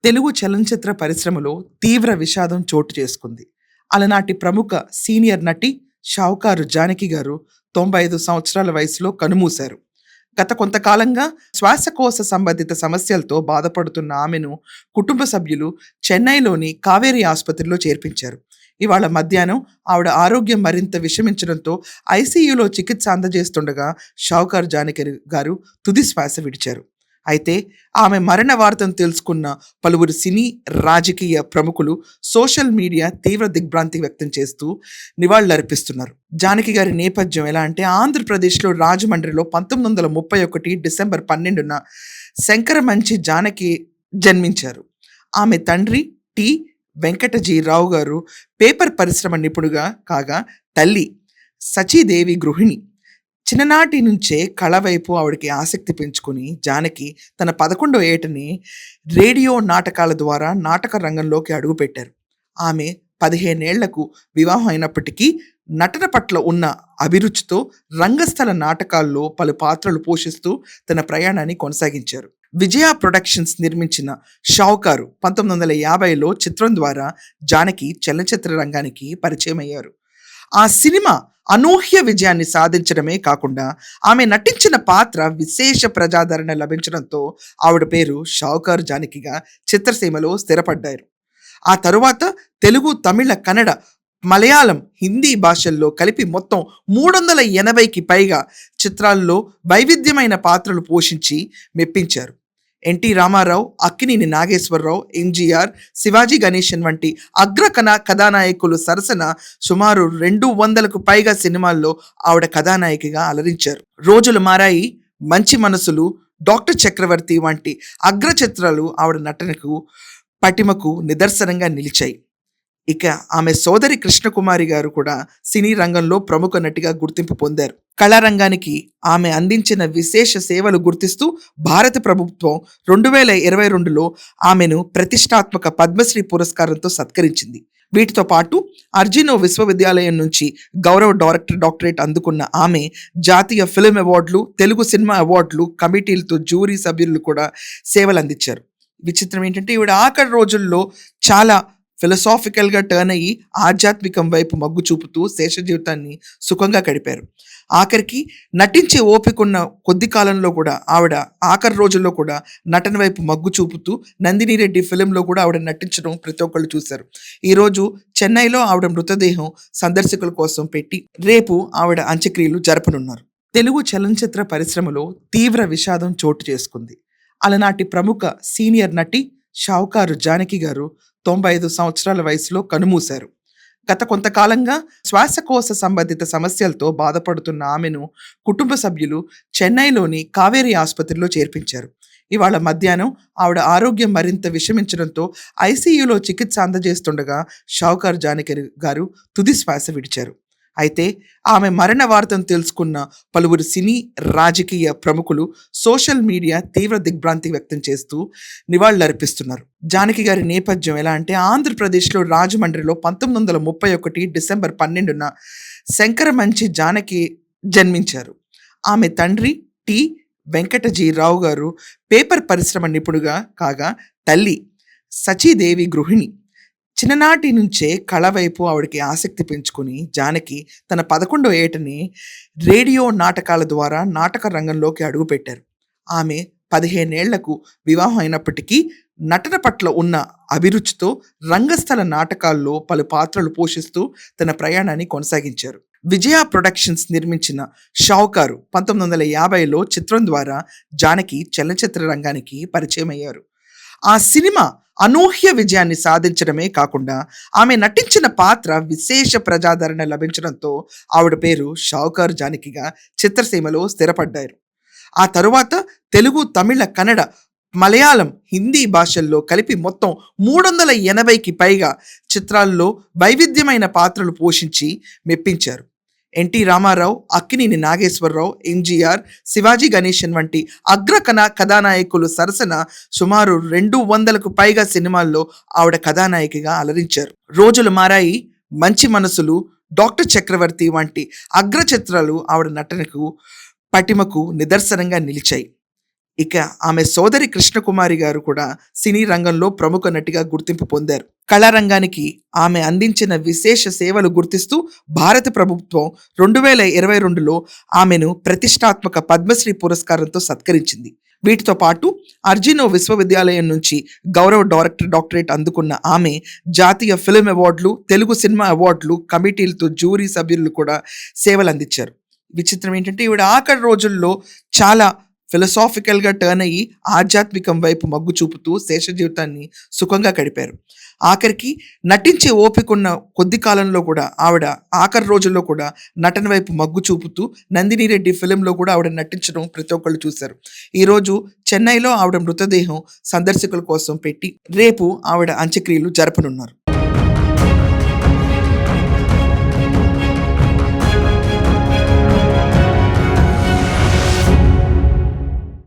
తెలుగు చలనచిత్ర పరిశ్రమలో తీవ్ర విషాదం చోటు చేసుకుంది. అలనాటి ప్రముఖ సీనియర్ నటి షావుకారు జానకి గారు 95 సంవత్సరాల వయసులో కన్నుమూశారు. గత కొంతకాలంగా శ్వాసకోశ సంబంధిత సమస్యలతో బాధపడుతున్న ఆమెను కుటుంబ సభ్యులు చెన్నైలోని కావేరీ ఆసుపత్రిలో చేర్పించారు. ఇవాళ మధ్యాహ్నం ఆవిడ ఆరోగ్యం మరింత విషమించడంతో ఐసీయూలో చికిత్స అందజేస్తుండగా షావుకారు జానకి గారు తుది శ్వాస విడిచారు. అయితే ఆమె మరణ వార్తను తెలుసుకున్న పలువురు సినీ, రాజకీయ ప్రముఖులు సోషల్ మీడియా తీవ్ర దిగ్భ్రాంతి వ్యక్తం చేస్తూ నివాళులర్పిస్తున్నారు. జానకి గారి నేపథ్యం ఎలా అంటే ఆంధ్రప్రదేశ్లో రాజమండ్రిలో 1931 డిసెంబర్ 12న శంకరమంచి జానకి జన్మించారు. ఆమె తండ్రి టి. వెంకటజీరావు గారు పేపర్ పరిశ్రమ నిపుణుగా కాగా తల్లి సచీదేవి గృహిణి. చిన్ననాటి నుంచే కళ వైపు ఆవిడకి ఆసక్తి పెంచుకుని జానకి తన 11వ ఏటని రేడియో నాటకాల ద్వారా నాటక రంగంలోకి అడుగుపెట్టారు. ఆమె 15 ఏళ్లకు వివాహం అయినప్పటికీ నటన పట్ల ఉన్న అభిరుచితో రంగస్థల నాటకాల్లో పలు పాత్రలు పోషిస్తూ తన ప్రయాణాన్ని కొనసాగించారు. విజయ ప్రొడక్షన్స్ నిర్మించిన షావుకారు 1950లో చిత్రం ద్వారా జానకి చలనచిత్ర రంగానికి పరిచయం అయ్యారు. ఆ సినిమా అనూహ్య విజయాన్ని సాధించడమే కాకుండా ఆమె నటించిన పాత్ర విశేష ప్రజాదరణ లభించడంతో ఆవిడ పేరు షావుకారు జానకిగా చిత్రసీమలో స్థిరపడ్డారు. ఆ తరువాత తెలుగు, తమిళ, కన్నడ, మలయాళం, హిందీ భాషల్లో కలిపి మొత్తం 380కి పైగా చిత్రాల్లో వైవిధ్యమైన పాత్రలు పోషించి మెప్పించారు. ఎన్టీ రామారావు, అక్కినేని నాగేశ్వరరావు, ఎంజీఆర్, శివాజీ గణేశన్ వంటి కథానాయకులు సరసన సుమారు 200కు పైగా సినిమాల్లో ఆవిడ కథానాయికగా అలరించారు. రోజులు మారాయి, మంచి మనసులు, డాక్టర్ చక్రవర్తి వంటి అగ్ర చిత్రాలు ఆవిడ నటనకు, పటిమకు నిదర్శనంగా నిలిచాయి. ఇక ఆమె సోదరి కృష్ణకుమారి గారు కూడా సినీ రంగంలో ప్రముఖ నటిగా గుర్తింపు పొందారు. కళారంగానికి ఆమె అందించిన విశేష సేవలు గుర్తిస్తూ భారత ప్రభుత్వం 2022లో ఆమెను ప్రతిష్టాత్మక పద్మశ్రీ పురస్కారంతో సత్కరించింది. వీటితో పాటు అర్జునో విశ్వవిద్యాలయం నుంచి గౌరవ డాక్టరేట్ అందుకున్న ఆమె జాతీయ ఫిల్మ్ అవార్డులు, తెలుగు సినిమా అవార్డులు కమిటీలతో జ్యూరీ సభ్యులు కూడా సేవలు అందించారు. విచిత్రం ఏంటంటే ఈవిడ ఆఖరి రోజుల్లో చాలా ఫిలసాఫికల్గా టర్న్ అయ్యి ఆధ్యాత్మికం వైపు మగ్గు చూపుతూ శేష జీవితాన్ని సుఖంగా గడిపారు. ఆఖరికి నటించే ఓపికన్న కొద్ది కాలంలో కూడా ఆవిడ ఆఖరి రోజుల్లో కూడా నటన వైపు మగ్గు చూపుతూ నందిని రెడ్డి ఫిలింలో కూడా ఆవిడ నటించడం ప్రతి ఒక్కళ్ళు చూశారు. ఈరోజు చెన్నైలో ఆవిడ మృతదేహం సందర్శకుల కోసం పెట్టి రేపు ఆవిడ అంత్యక్రియలు జరపనున్నారు. తెలుగు చలనచిత్ర పరిశ్రమలో తీవ్ర విషాదం చోటు చేసుకుంది. అలనాటి ప్రముఖ సీనియర్ నటి షావుకారు జానకి గారు 95 సంవత్సరాల వయసులో కన్నుమూశారు. గత కొంతకాలంగా శ్వాసకోశ సంబంధిత సమస్యలతో బాధపడుతున్న ఆమెను కుటుంబ సభ్యులు చెన్నైలోని కావేరీ ఆసుపత్రిలో చేర్పించారు. ఇవాళ మధ్యాహ్నం ఆవిడ ఆరోగ్యం మరింత విషమించడంతో ఐసీయూలో చికిత్స అందజేస్తుండగా షావుకారు జానకి గారు తుది శ్వాస విడిచారు. అయితే ఆమె మరణ వార్తను తెలుసుకున్న పలువురు సినీ, రాజకీయ ప్రముఖులు సోషల్ మీడియా తీవ్ర దిగ్భ్రాంతి వ్యక్తం చేస్తూ నివాళులర్పిస్తున్నారు. జానకి గారి నేపథ్యం ఎలా అంటే ఆంధ్రప్రదేశ్లో రాజమండ్రిలో 1931 డిసెంబర్ 12న శంకరమంచి జానకి జన్మించారు. ఆమె తండ్రి టి. వెంకటజీరావు గారు పేపర్ పరిశ్రమ నిపుణుగా కాగా తల్లి సచీదేవి గృహిణి. చిన్ననాటి నుంచే కళ వైపు ఆవిడకి ఆసక్తి పెంచుకుని జానకి తన 11వ ఏటని రేడియో నాటకాల ద్వారా నాటక రంగంలోకి అడుగుపెట్టారు. ఆమె 15 ఏళ్లకు వివాహం అయినప్పటికీ నటన పట్ల ఉన్న అభిరుచితో రంగస్థల నాటకాల్లో పలు పాత్రలు పోషిస్తూ తన ప్రయాణాన్ని కొనసాగించారు. విజయ ప్రొడక్షన్స్ నిర్మించిన షావుకారు 1950లో చిత్రం ద్వారా జానకి చలనచిత్ర రంగానికి పరిచయం అయ్యారు. ఆ సినిమా అనూహ్య విజయాన్ని సాధించడమే కాకుండా ఆమె నటించిన పాత్ర విశేష ప్రజాదరణ లభించడంతో ఆవిడ పేరు షావుకారు జానకిగా చిత్రసీమలో స్థిరపడ్డారు. ఆ తరువాత తెలుగు, తమిళ, కన్నడ, మలయాళం, హిందీ భాషల్లో కలిపి మొత్తం 380కి పైగా చిత్రాల్లో వైవిధ్యమైన పాత్రలు పోషించి మెప్పించారు. ఎన్టీ రామారావు, అక్కినేని నాగేశ్వరరావు, ఎంజీఆర్, శివాజీ గణేశన్ వంటి కథానాయకులు సరసన సుమారు 200కు పైగా సినిమాల్లో ఆవిడ కథానాయికగా అలరించారు. రోజులు మారాయి, మంచి మనసులు, డాక్టర్ చక్రవర్తి వంటి అగ్ర చిత్రాలు ఆవిడ నటనకు, పటిమకు నిదర్శనంగా నిలిచాయి. ఇక ఆమె సోదరి కృష్ణకుమారి గారు కూడా సినీ రంగంలో ప్రముఖ నటిగా గుర్తింపు పొందారు. కళారంగానికి ఆమె అందించిన విశేష సేవలు గుర్తిస్తూ భారత ప్రభుత్వం 2022లో ఆమెను ప్రతిష్టాత్మక పద్మశ్రీ పురస్కారంతో సత్కరించింది. వీటితో పాటు అర్జినో విశ్వవిద్యాలయం నుంచి గౌరవ డాక్టరేట్ అందుకున్న ఆమె జాతీయ ఫిల్మ్ అవార్డులు, తెలుగు సినిమా అవార్డులు కమిటీలతో జ్యూరీ సభ్యులు కూడా సేవలు అందించారు. విచిత్రం ఏంటంటే ఈవిడ ఆఖరి రోజుల్లో చాలా ఫిలసాఫికల్గా టర్న్ అయ్యి ఆధ్యాత్మికం వైపు మగ్గు చూపుతూ శేష జీవితాన్ని సుఖంగా గడిపారు. ఆఖరికి నటించే ఓపికన్న కొద్ది కాలంలో కూడా ఆవిడ ఆఖరి రోజుల్లో కూడా నటన వైపు మగ్గు చూపుతూ నందిని రెడ్డి ఫిలింలో కూడా ఆవిడ నటించడం ప్రతి ఒక్కళ్ళు చూశారు. ఈరోజు చెన్నైలో ఆవిడ మృతదేహం సందర్శకుల కోసం పెట్టి రేపు ఆవిడ అంత్యక్రియలు జరపనున్నారు.